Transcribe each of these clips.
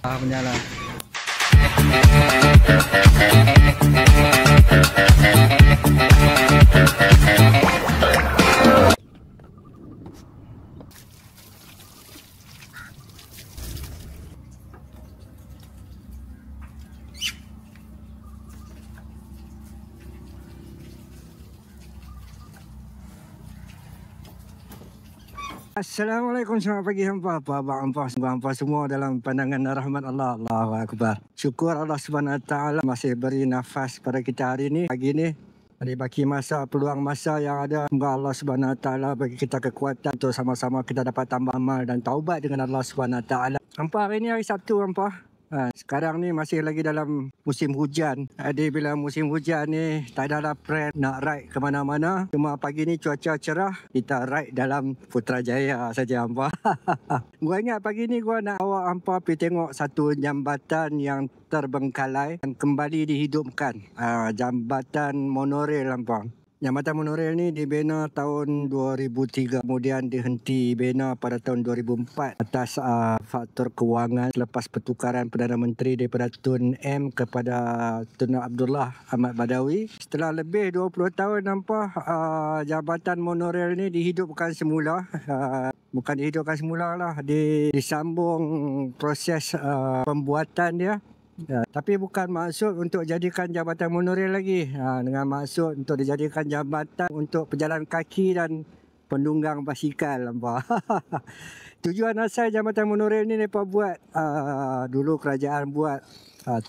Menyala. Assalamualaikum, selamat pagi hampa. Apa hampa semua dalam pandangan rahmat Allah. Allahu Akbar. Syukur Allah Subhanahu Wa Taala masih beri nafas pada kita hari ini. Pagi ni bagi masa, peluang masa yang ada. Semoga Allah Subhanahu Wa Taala bagi kita kekuatan untuk sama-sama kita dapat tambah amal dan taubat dengan Allah Subhanahu Wa Taala. Hampa, hari ni hari Sabtu hampa. Sekarang ni masih lagi dalam musim hujan. Jadi bila musim hujan ni tak ada plan nak ride ke mana-mana. Cuma pagi ni cuaca cerah, kita ride dalam Putrajaya saja hampa. Gua ingat pagi ni gua nak bawa hampa pergi tengok satu jambatan yang terbengkalai dan kembali dihidupkan. Jambatan monorail hampa. Jambatan monorail ni dibina tahun 2003, kemudian dihenti bina pada tahun 2004 atas faktor kewangan selepas pertukaran Perdana Menteri daripada Tun M kepada Tun Abdullah Ahmad Badawi. Setelah lebih 20 tahun nampak jambatan monorail ni dihidupkan semula. Bukan dihidupkan semula lah, disambung proses pembuatan dia. Tapi bukan maksud untuk jadikan jambatan monorail lagi. Dengan maksud untuk dijadikan jambatan untuk pejalan kaki dan penunggang basikal. Tujuan asal jambatan monorail ni mereka buat, dulu kerajaan buat,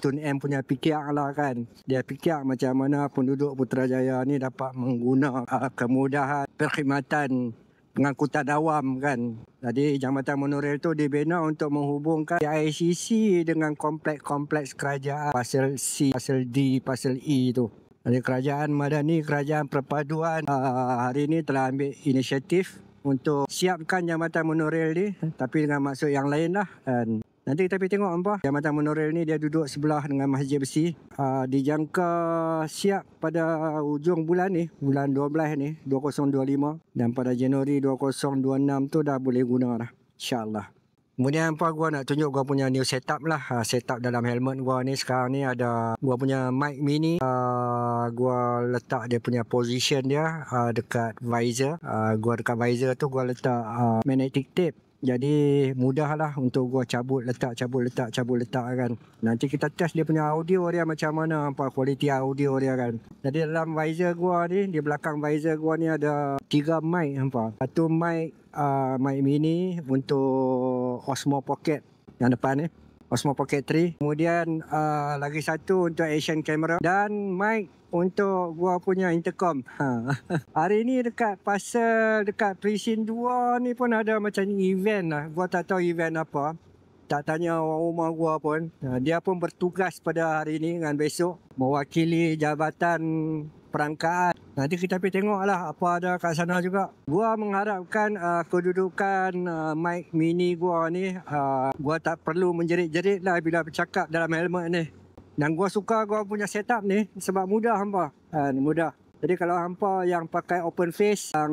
Tun M punya fikir lah kan. Dia fikir macam mana penduduk Putrajaya ni dapat menggunakan kemudahan perkhidmatan pengangkutan awam kan. Jadi jambatan monorail tu dibina untuk menghubungkan ICC dengan kompleks-kompleks kerajaan, Pasal C, Pasal D, Pasal E tu. Jadi kerajaan Madani, kerajaan perpaduan hari ini telah ambil inisiatif untuk siapkan jambatan monorail ni, tapi dengan maksud yang lain lah. Dan nanti kita pergi tengok hampa. Jambatan monorail ni dia duduk sebelah dengan Masjid Besi. Dijangka siap pada hujung bulan ni, bulan 12 ni, 2025. Dan pada Januari 2026 tu dah boleh guna dah, insyaAllah. Kemudian hampa, gua nak tunjuk gua punya new setup lah. Setup dalam helmet gua ni sekarang ni ada gua punya mic mini. Gua letak dia punya position dia dekat visor. Gua dekat visor tu gua letak magnetic tape. Jadi mudahlah untuk gua cabut letak kan. Nanti kita test dia punya audio dia macam mana, apa kualiti audio dia kan. Jadi dalam visor gua ni, di belakang visor gua ni ada 3 mic hampa. Satu mic mic mini untuk Osmo Pocket yang depan ni, Osmo Pocket 3. Kemudian lagi satu untuk action camera dan mic untuk gua punya intercom. Hari ni dekat pasal dekat Precinct 2 ni pun ada macam event lah. Gua tak tahu event apa. Tak tanya orang rumah gua pun. Dia pun bertugas pada hari ni dengan besok mewakili Jabatan Perangkaan. Nanti kita pergi tengok lah apa ada kat sana juga. Gua mengharapkan kedudukan mic mini gua ni, gua tak perlu menjerit-jerit lah bila bercakap dalam helmet ni. Dan gua suka gua punya setup ni sebab mudah hampa. Mudah. Jadi kalau hampa yang pakai open face, yang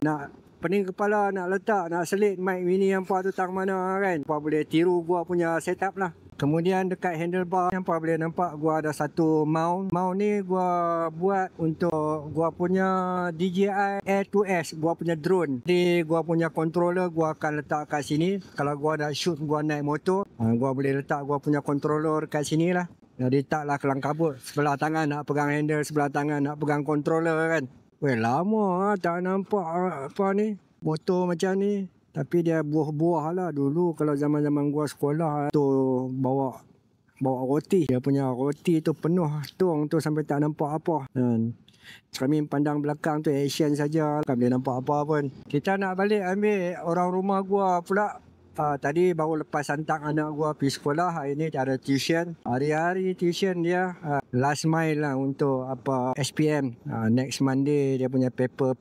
nak pening kepala, nak letak, nak selit mic mini hampa tu tang mana kan, hampa boleh tiru gua punya setup lah. Kemudian dekat handlebar hampa boleh nampak gua ada satu mount. Mount ni gua buat untuk gua punya DJI Air 2S, gua punya drone. Jadi gua punya controller gua akan letak kat sini. Kalau gua nak shoot gua naik motor, gua boleh letak gua punya controller kat sini lah. Jadi taklah kelang kabut, sebelah tangan nak pegang handle, sebelah tangan nak pegang controller kan. Weh, lama tak nampak apa ni, motor macam ni. Tapi dia buah-buah lah dulu. Kalau zaman-zaman gua sekolah tu bawa roti. Dia punya roti tu penuh tong tu sampai tak nampak apa. Kami pandang belakang tu action saja, tak boleh nampak apa pun. Kita nak balik ambil orang rumah gua pula. Tadi baru lepas hantar anak gua pergi sekolah. Hari ni ada tuition. Hari-hari tuition dia last mile lah untuk SPM. Next Monday dia punya paper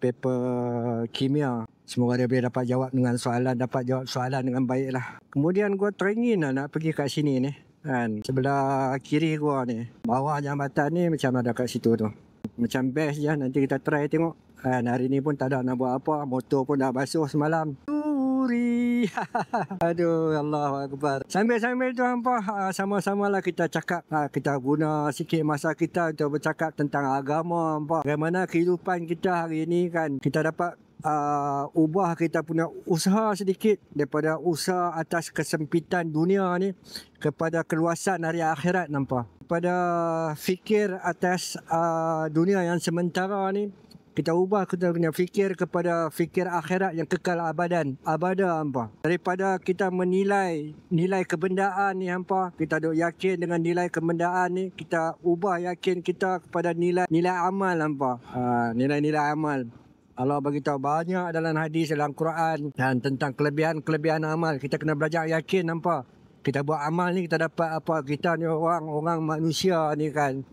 kimia. Semoga dia boleh dapat jawab soalan dengan baik lah. Kemudian gua teringin lah nak pergi kat sini ni. Sebelah kiri gua ni, bawah jambatan ni macam ada kat situ tu. Macam best je, nanti kita try tengok. Hari ni pun tak ada nak buat apa. Motor pun dah basuh semalam. Duri Ya. Aduh, Allahu Akbar. Sambil-sambil tu hampa, sama-sama lah kita cakap. Kita guna sikit masa kita untuk bercakap tentang agama hampa. Bagaimana kehidupan kita hari ini kan. Kita dapat ubah kita punya usaha sedikit daripada usaha atas kesempitan dunia ni kepada keluasan hari akhirat nampak. Pada fikir atas dunia yang sementara ni, kita ubah kita punya fikir kepada fikir akhirat yang kekal abadan. Abada hampa. Daripada kita menilai nilai kebendaan ni hampa, kita duk yakin dengan nilai kebendaan ni, kita ubah yakin kita kepada nilai amal hampa. Nilai-nilai amal. Allah beritahu banyak dalam hadis, dalam Quran dan tentang kelebihan amal. Kita kena belajar yakin nampak. Kita buat amal ni kita dapat apa? Kita ni orang manusia ni kan,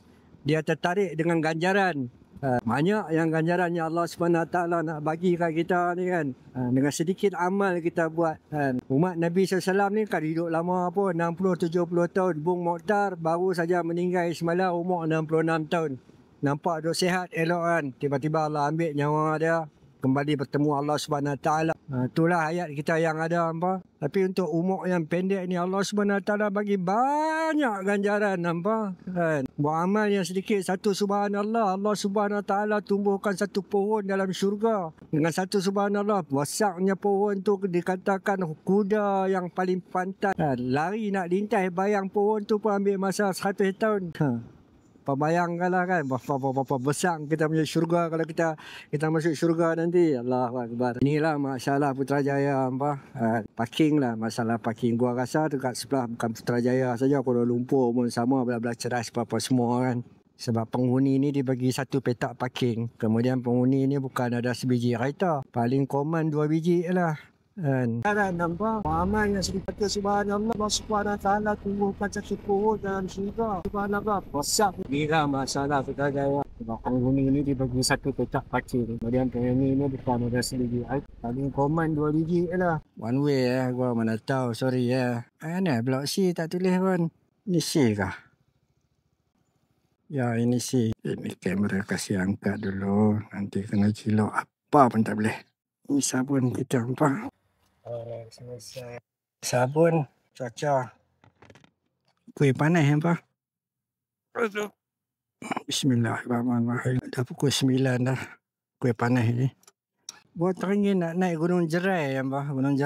dia tertarik dengan ganjaran. Banyak yang ganjarannya Allah SWT nak bagi kat kita ni kan. Dengan sedikit amal kita buat kan. Umat Nabi SAW ni kan hidup lama pun 60-70 tahun. Bung Mokhtar baru saja meninggal semalam umur 66 tahun. Nampak duk sihat elok kan. Tiba-tiba Allah ambil nyawa dia. Kembali bertemu Allah SWT. Itulah ayat kita yang ada hampa. Tapi untuk umur yang pendek ni Allah SWT bagi banyak ganjaran hampa. Kan? Buat amal yang sedikit, satu subhanallah. Allah SWT tumbuhkan satu pohon dalam syurga. Dengan satu subhanallah, besarnya pohon tu dikatakan kuda yang paling pantas. Kan? Lari nak lintas bayang pohon tu pun ambil masa 100 tahun. Bayangkanlah kan berapa besar kita punya syurga kalau kita masuk syurga nanti. Allahu Akbar. Inilah masalah Putrajaya hampa. Parking lah, masalah parking. Gua rasa dekat sebelah bukan Putrajaya saja, Kuala Lumpur pun sama, belah-belah ceras apa semua kan. Sebab penghuni ni dibagi satu petak parking. Kemudian penghuni ni bukan ada sebiji kereta. Paling common 2 biji lah. Kan nampak amal yang sedikit subhanallah, Allah SWT tumbuhkan satu pohon dalam syurga. Subhanallah, besar. Bila masalah Putrajaya, sebab penghuni ni dibagi satu petak parking. Kemudian penghuni ni bukan ada sebiji. Paling common 2 biji lah. One way gua mana tahu, sorry Ni blok C tak tulis pun. Ni C kah? Ya, ini C. Ini kamera kasih angkat dulu. Nanti kena cilok apa pun tak boleh. Ini sabun kita hampa. Selesai. Sabun, cuaca. Kuih panas hampa. Bismillahirrahmanirrahim. Dah pukul 9 dah. Kuih panas ni. Gua teringin nak naik Gunung Jerai hampa. Gunung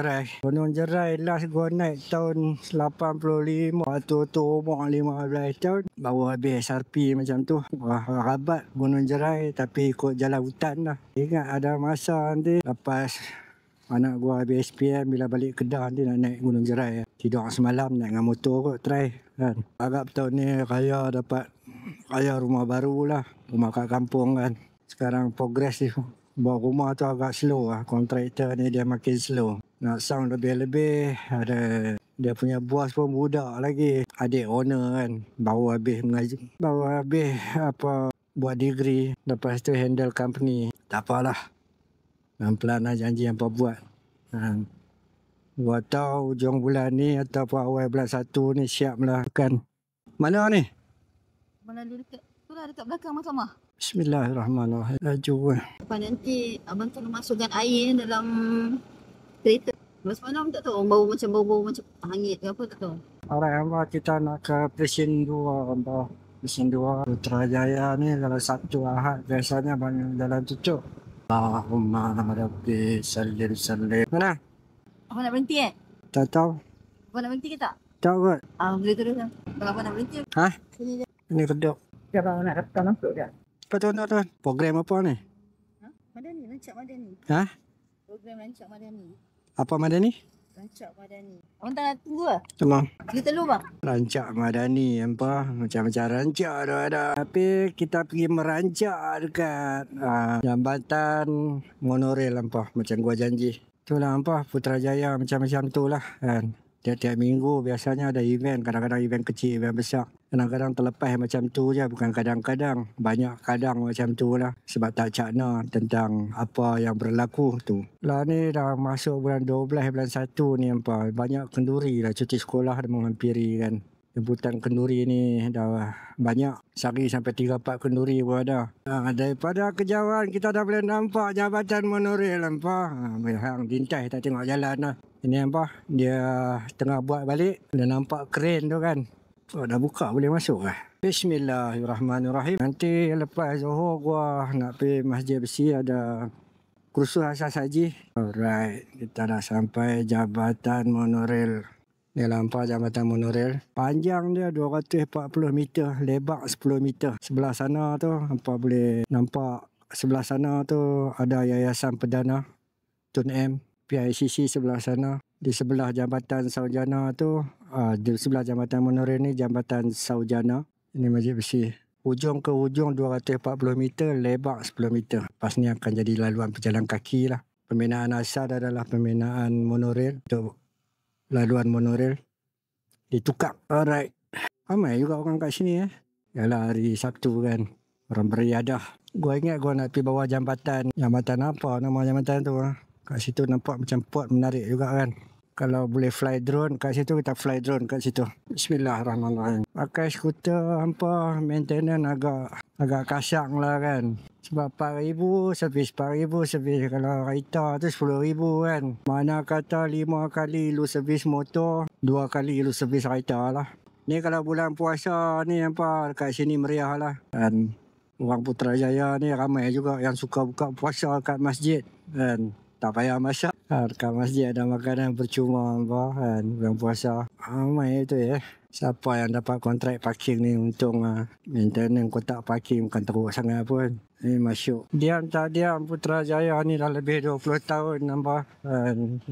Jerai last gua naik tahun 85. Waktu tu umur 15 tahun. Baru habis SRP macam tu. Rabat Gunung Jerai tapi ikut jalan hutan dah. Ingat ada masa nanti lepas anak gua habis SPM, bila balik Kedah nanti nak naik Gunung Jerai. Tidur semalam naik dengan motor kot, try kan. Agak tahun ni raya rumah baru lah. Rumah kat kampung kan. Sekarang progress ni. Buat rumah tu agak slow lah. Kontraktor ni dia makin slow. Nak sound lebih-lebih. Ada dia punya bos pun budak lagi. Adik owner kan. Baru habis mengaji. Baru habis buat degree. Lepas tu handle company. Tak apalah. Pelan-pelan lah janji yang buat. Gua tahu hujung bulan ni ataupun awal bulan 1 ni siap lah kan. Mana ni? Mana dekat? Itulah dekat belakang mahkamah. Bismillahirrahmanirrahim. Laju Lepas nanti abang tu masukkan air dalam kereta. Semalam tak tahu bau macam hangit ke apa tak tahu. Alright hampa, kita nak ke Presin 2 hampa. Presin 2 Putrajaya ni kalau Sabtu Ahad biasanya banyak jalan tutup. Allahumma rabbi sallim. Mana? Abang nak berhenti Tak tahu. Abang nak berhenti ke tak? Tahu kot. Boleh terus lah. Kalau abang nak berhenti. Sini je. Ini kedok. Ya abang nak rekam masuk je. Apa tuan? Program apa ni? Madani, Rancak Madani. Program Rancak Madani. Apa Madani? Rancak Madani. Abang tak nak tunggu lah? Tengok. Dia telur bang? Rancak Madani hampa. Macam-macam rancak tu ada. Tapi kita pergi merancak dekat jambatan monorail hampa. Macam gua janji. Itulah hampa. Putrajaya macam-macam tu lah kan. Tiap-tiap minggu biasanya ada event. Kadang-kadang event kecil, event besar. Kadang-kadang terlepas macam tu je. Bukan kadang-kadang. Banyak kadang macam tu lah. Sebab tak cakna tentang apa yang berlaku tu. Lah ni dah masuk bulan 12, bulan 1 ni hampa. Banyak kenduri lah. Cuti sekolah dah menghampiri kan. Jemputan kenduri ni dah banyak. Sehari sampai 3-4 kenduri pun ada. Daripada kejauhan kita dah boleh nampak jabatan monorail hampa. Yang dintai tak tengok jalan lah. Ini apa? Dia tengah buat balik. Dah nampak kren tu kan. Oh, dah buka, boleh masuk lah. Bismillahirrahmanirrahim. Nanti lepas Zohor gua nak pergi Masjid Besi, ada kursus asas haji. Alright, kita dah sampai Jabatan Monorail. Ni nampak Jabatan Monorail. Panjang dia 240 meter, lebar 10 meter. Sebelah sana tu hampa boleh nampak, sebelah sana tu ada Yayasan Perdana Tun M, PICC sebelah sana. Di sebelah Jambatan Saujana tu, di sebelah Jambatan Monorail ni Jambatan Saujana. Ini Masjid Besi. Hujung ke hujung 240 meter, lebar 10 meter. Lepas ni akan jadi laluan pejalan kaki lah. Pembinaan asal adalah pembinaan monorail untuk laluan monorail. Ditukar. Alright. Ramai juga orang kat sini Yalah hari Sabtu kan. Orang beriadah. Gua ingat gua nak pergi bawah jambatan. Jambatan apa nama jambatan tu? Kat situ nampak macam port menarik juga kan. Kalau boleh fly drone kat situ, kita fly drone kat situ. Bismillahirrahmanirrahim. Pakai skuter hampa maintenance agak kasang lah kan. Sebab 4,000 servis, 4,000 servis. Kalau kereta tu 10,000 kan. Mana kata 5 kali lu servis motor, 2 kali lu servis kereta lah. Ni kalau bulan puasa ni hampa kat sini meriah lah. Dan orang Putrajaya ni ramai juga yang suka buka puasa kat masjid kan. Tak payah masak. Dekat masjid ada makanan percuma kan. Bulan puasa. Ramai tu Siapa yang dapat kontrak parking ni untung maintenance kotak parking bukan teruk sangat pun. Ni masuk. Diam tak diam Putrajaya ni dah lebih 20 tahun nampak.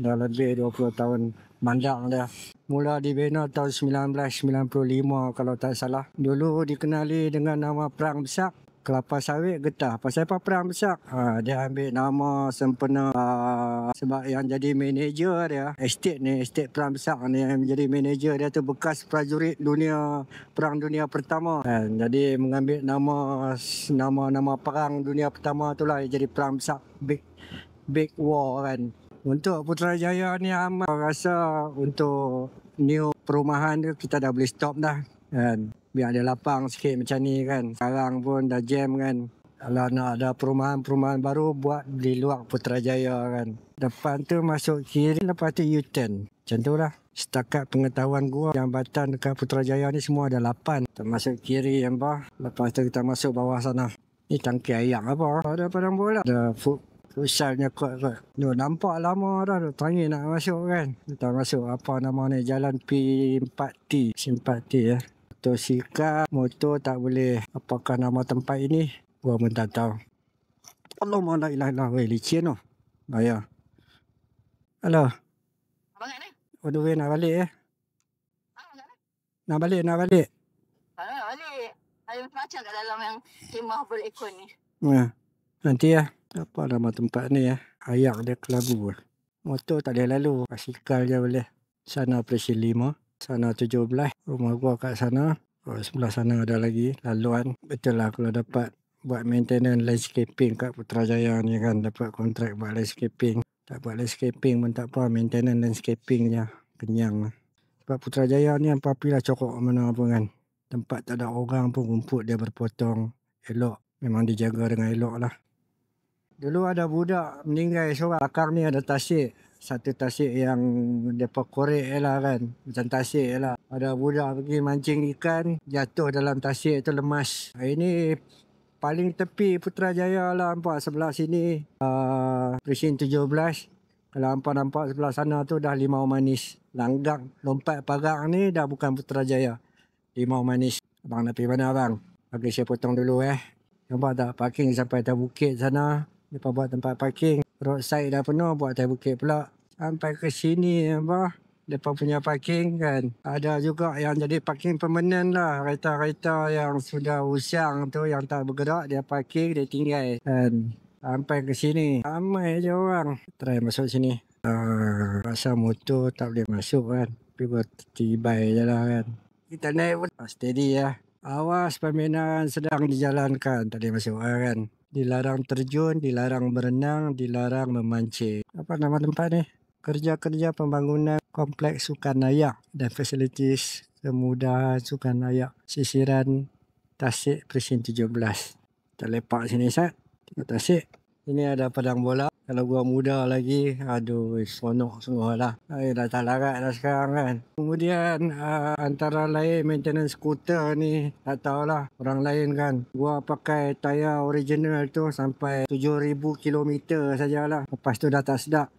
Dah lebih 20 tahun mandang dia. Mula dibina tahun 1995 kalau tak salah. Dulu dikenali dengan nama Perang Besar. Kelapa Sawit Getah. Pasal apa Perang Besar? Dia ambil nama sempena sebab yang jadi manager dia, estate ni, estate Perang Besar ni yang menjadi manager dia tu bekas prajurit Perang Dunia Pertama. Jadi mengambil nama Perang Dunia Pertama tu lah jadi Perang Besar. Big War kan. Untuk Putrajaya ni amat rasa untuk new perumahan tu kita dah boleh stop dah kan. Biar dia lapang sikit macam ni kan. Sekarang pun dah jam kan. Kalau nak ada perumahan baru buat di luar Putrajaya kan. Depan tu masuk kiri, lepas tu U-turn. Macam tu lah. Setakat pengetahuan gua, jambatan dekat Putrajaya ni semua ada 8. Kita masuk kiri yang bawah. Lepas tu kita masuk bawah sana. Ni tangki air apa? Ada padang bola. Ada futsal kot. Nampak lama dah. Tangi nak masuk kan. Kita masuk apa nama ni. Jalan P4T. Simpati Motosikal, motor tak boleh. Apakah nama tempat ini? Gua pun tak tahu. Allahumma la ilaha illallah. Licin tu. Bayar. Halo. Abang kat ni? Waduh, nak balik Abang kat ni? Nak balik. Kalau nak balik, ada macam-macam kat dalam yang khemah berekon ni. Nanti apa nama tempat ni Ayak dia kelabu. Motor tak boleh lalu. Basikal je boleh. Sana Presiden 5. Sana 17. Rumah gua kat sana. Sebelah sana ada lagi laluan. Betul lah kalau dapat buat maintenance landscaping kat Putrajaya ni kan. Dapat kontrak buat landscaping. Tak buat landscaping pun tak apa. Maintenance landscaping je. Kenyang lah. Sebab Putrajaya ni apa-apa lah cokok mana pun kan. Tempat tak ada orang pun rumput dia berpotong. Elok. Memang dijaga dengan elok lah. Dulu ada budak meninggal seorang. Belakang ni ada tasik. Satu tasik yang mereka korek lah kan. Macam tasik lah. Ada budak pergi mancing ikan. Jatuh dalam tasik tu lemas. Ini paling tepi Putrajaya lah nampak. Sebelah sini Presiden 17. Kalau hampa nampak sebelah sana tu dah Limau Manis. Langgang. Lompat pagar ni dah bukan Putrajaya. Limau Manis. Abang nak pergi mana abang? Bagi saya potong dulu Nampak tak? Parking sampai atas bukit sana. Mereka buat tempat parking. Roadside dah penuh, buat atas bukit pula. Sampai ke sini mereka punya parking kan. Ada juga yang jadi parking permanen lah. Kereta-kereta yang sudah usang tu, yang tak bergerak, dia parking, dia tinggal kan. Sampai ke sini. Ramai je orang. Try masuk sini. Rasa motor tak boleh masuk kan. Tapi buat tibai je lah kan. Kita naik pun steady Awas pembinaan sedang dijalankan. Tak boleh masuk kan. Dilarang terjun, dilarang berenang, dilarang memancing. Apa nama tempat ni? Kerja-kerja pembangunan kompleks Sukan dan fasilitis kemudahan Sukan Sisiran Tasik Presiden 17. Kita lepak sini Tengok tasik. Ini ada padang bola. Kalau gua muda lagi, aduh seronok semua lah. Dah tak larat dah sekarang kan. Kemudian antara lain maintenance skuter ni, tak tahulah orang lain kan. Gua pakai tayar original tu sampai 7,000 kilometer sajalah. Lepas tu dah tak sedap.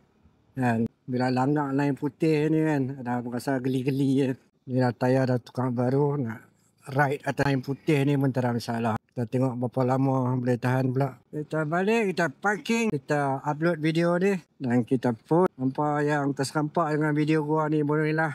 Kan. Bila langgar lain putih ni kan, dah rasa geli-geli kan. Ni dah tayar dah tukar baru, nak ride atas lain putih ni pun tak ada masalah. Kita tengok berapa lama boleh tahan pula. Kita balik, kita parking, kita upload video ni dan kita post. Hampa yang terserempak dengan video gua ni bolehlah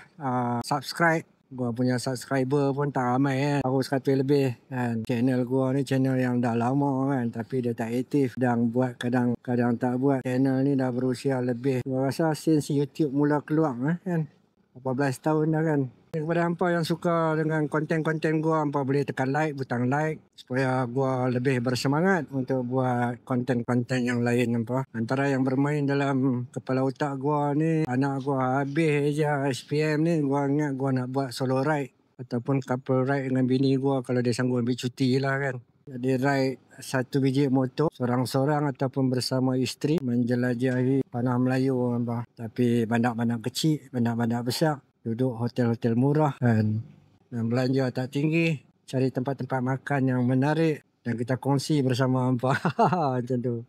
subscribe. Gua punya subscriber pun tak ramai kan. Baru 100 lebih kan. Channel gua ni channel yang dah lama kan. Tapi dia tak aktif. Kadang buat, kadang tak buat. Channel ni dah berusia lebih. Gua rasa since YouTube mula keluar kan. 14 tahun dah kan. Kepada hampa yang suka dengan konten-konten gua, hampa boleh tekan like, butang like supaya gua lebih bersemangat untuk buat konten-konten yang lain hampa. Antara yang bermain dalam kepala otak gua ni, anak gua habis je SPM ni, gua ingat gua nak buat solo ride ataupun couple ride dengan bini gua kalau dia sanggup ambil cuti lah kan. Jadi ride satu biji motor seorang-seorang ataupun bersama isteri menjelajahi tanah Melayu hampa. Tapi bandar-bandar kecil, bandar-bandar besar. Duduk hotel-hotel murah dan belanja tak tinggi, cari tempat-tempat makan yang menarik dan kita kongsi bersama hampa. Macam tu.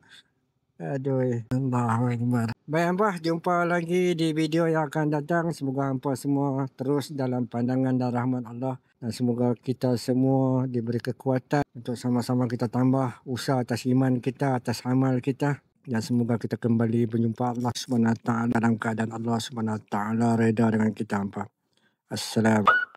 Aduh, Allahu Akbar. Baik hampa, jumpa lagi di video yang akan datang. Semoga hampa semua terus dalam pandangan dan rahmat Allah. Dan semoga kita semua diberi kekuatan untuk sama-sama kita tambah usaha atas iman kita, atas amal kita. Dan semoga kita kembali berjumpa Allah SWT dalam keadaan Allah SWT reda dengan kita hampa. Assalamualaikum.